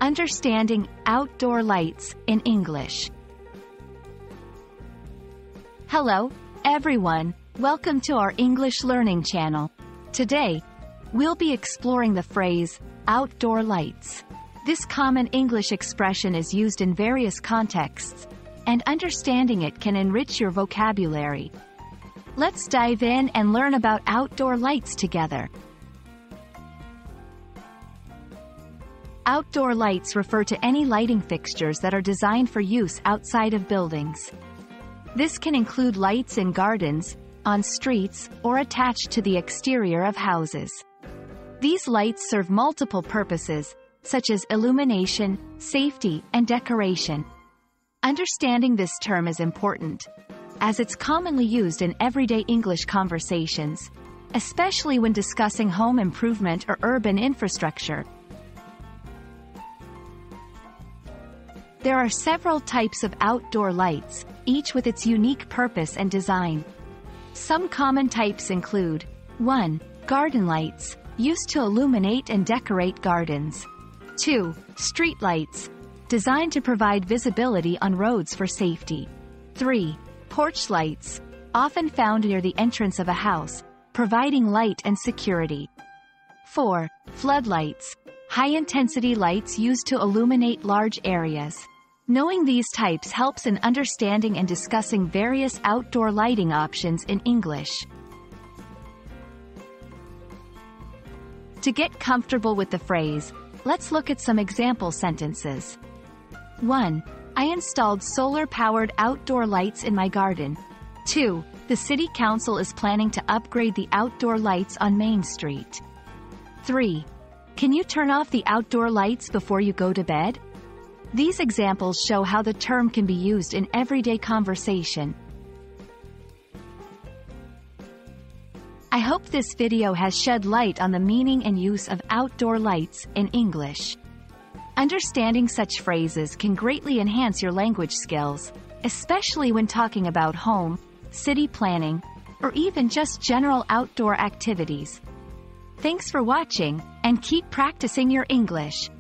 Understanding outdoor lights in English. Hello, everyone. Welcome to our English learning channel. Today, we'll be exploring the phrase, outdoor lights. This common English expression is used in various contexts, and understanding it can enrich your vocabulary. Let's dive in and learn about outdoor lights together. Outdoor lights refer to any lighting fixtures that are designed for use outside of buildings. This can include lights in gardens, on streets, or attached to the exterior of houses. These lights serve multiple purposes, such as illumination, safety, and decoration. Understanding this term is important, as it's commonly used in everyday English conversations, especially when discussing home improvement or urban infrastructure. There are several types of outdoor lights, each with its unique purpose and design. Some common types include 1. Garden lights, used to illuminate and decorate gardens. 2. Street lights, designed to provide visibility on roads for safety. 3. Porch lights, often found near the entrance of a house, providing light and security. 4. Floodlights, high-intensity lights used to illuminate large areas. Knowing these types helps in understanding and discussing various outdoor lighting options in English. To get comfortable with the phrase, let's look at some example sentences. 1. I installed solar-powered outdoor lights in my garden. 2. The City Council is planning to upgrade the outdoor lights on Main Street. 3. Can you turn off the outdoor lights before you go to bed? These examples show how the term can be used in everyday conversation. I hope this video has shed light on the meaning and use of outdoor lights in English. Understanding such phrases can greatly enhance your language skills, especially when talking about home, city planning, or even just general outdoor activities. Thanks for watching, and keep practicing your English.